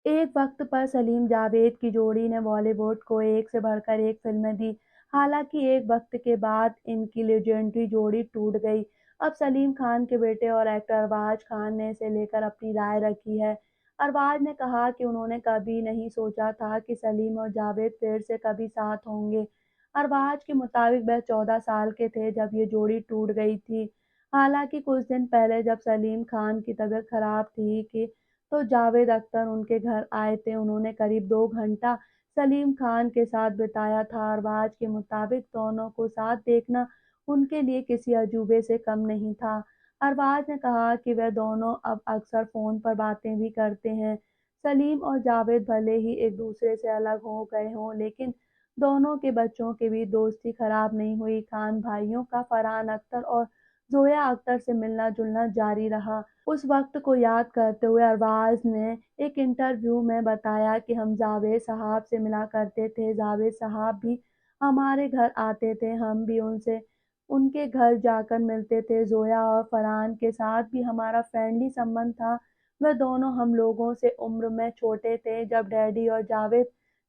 एक वक्त पर सलीम जावेद की जोड़ी ने बॉलीवुड को एक से बढ़कर एक फिल्में दी। हालांकि एक वक्त के बाद इनकी लेजेंडरी जोड़ी टूट गई। अब सलीम खान के बेटे और एक्टर अरबाज खान ने इसे लेकर अपनी राय रखी है। अरबाज ने कहा कि उन्होंने कभी नहीं सोचा था कि सलीम और जावेद फिर से कभी साथ होंगे। अरबाज के मुताबिक वह 14 साल के थे जब ये जोड़ी टूट गई थी। हालांकि कुछ दिन पहले जब सलीम खान की तबीयत खराब थी कि तो जावेद अख्तर उनके घर आए थे। उन्होंने करीब 2 घंटा सलीम खान के साथ बिताया था। अरबाज के मुताबिक दोनों को साथ देखना उनके लिए किसी अजूबे से कम नहीं था। अरबाज ने कहा कि वह दोनों अब अक्सर फ़ोन पर बातें भी करते हैं। सलीम और जावेद भले ही एक दूसरे से अलग हो गए हों, लेकिन दोनों के बच्चों के बीच दोस्ती खराब नहीं हुई। खान भाइयों का फरहान अख्तर और जोया अख्तर से मिलना-जुलना जारी रहा। उस वक्त को याद करते हुए अरबाज ने एक इंटरव्यू में बताया कि हम जावेद साहब से मिला करते थे, जावेद साहब भी हमारे घर आते थे, हम भी उनसे उनके घर जाकर मिलते थे। जोया और फरहान के साथ भी हमारा फ्रेंडली संबंध था। वह दोनों हम लोगों से उम्र में छोटे थे। जब डैडी और जावेद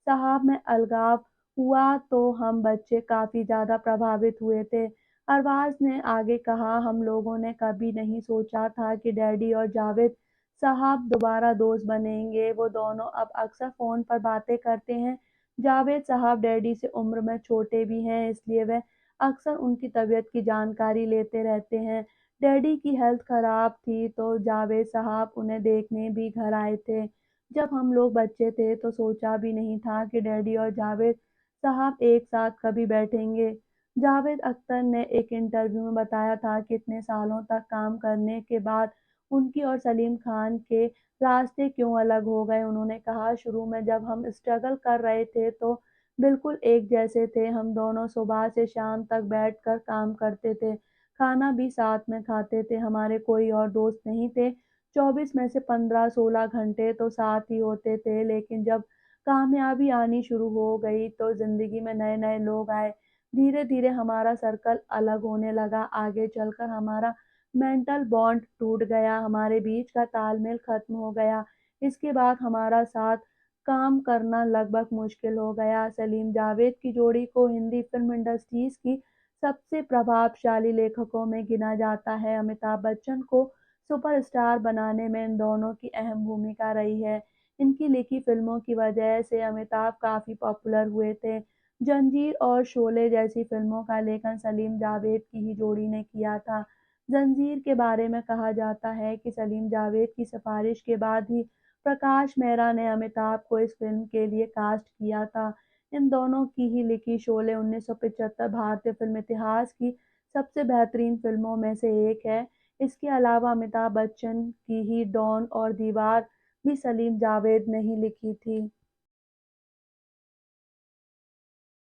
साहब में अलगाव हुआ तो हम बच्चे काफ़ी ज़्यादा प्रभावित हुए थे। अरबाज ने आगे कहा, हम लोगों ने कभी नहीं सोचा था कि डैडी और जावेद साहब दोबारा दोस्त बनेंगे। वो दोनों अब अक्सर फ़ोन पर बातें करते हैं। जावेद साहब डैडी से उम्र में छोटे भी हैं, इसलिए वह अक्सर उनकी तबीयत की जानकारी लेते रहते हैं। डैडी की हेल्थ खराब थी तो जावेद साहब उन्हें देखने भी घर आए थे। जब हम लोग बच्चे थे तो सोचा भी नहीं था कि डैडी और जावेद साहब एक साथ कभी बैठेंगे। जावेद अख्तर ने एक इंटरव्यू में बताया था कि इतने सालों तक काम करने के बाद उनकी और सलीम खान के रास्ते क्यों अलग हो गए। उन्होंने कहा, शुरू में जब हम स्ट्रगल कर रहे थे तो बिल्कुल एक जैसे थे। हम दोनों सुबह से शाम तक बैठकर काम करते थे, खाना भी साथ में खाते थे। हमारे कोई और दोस्त नहीं थे। 24 में से 15-16 घंटे तो साथ ही होते थे। लेकिन जब कामयाबी आनी शुरू हो गई तो ज़िंदगी में नए-नए लोग आए। धीरे-धीरे हमारा सर्कल अलग होने लगा। आगे चलकर हमारा मेंटल बॉन्ड टूट गया, हमारे बीच का तालमेल खत्म हो गया। इसके बाद हमारा साथ काम करना लगभग मुश्किल हो गया। सलीम जावेद की जोड़ी को हिंदी फिल्म इंडस्ट्रीज की सबसे प्रभावशाली लेखकों में गिना जाता है। अमिताभ बच्चन को सुपरस्टार बनाने में इन दोनों की अहम भूमिका रही है। इनकी लिखी फिल्मों की वजह से अमिताभ काफ़ी पॉपुलर हुए थे। जंजीर और शोले जैसी फिल्मों का लेखन सलीम जावेद की ही जोड़ी ने किया था। जंजीर के बारे में कहा जाता है कि सलीम जावेद की सिफारिश के बाद ही प्रकाश मेहरा ने अमिताभ को इस फिल्म के लिए कास्ट किया था। इन दोनों की ही लिखी शोले 1975 भारतीय फिल्म इतिहास की सबसे बेहतरीन फिल्मों में से एक है। इसके अलावा अमिताभ बच्चन की ही डॉन और दीवार भी सलीम जावेद ने ही लिखी थी।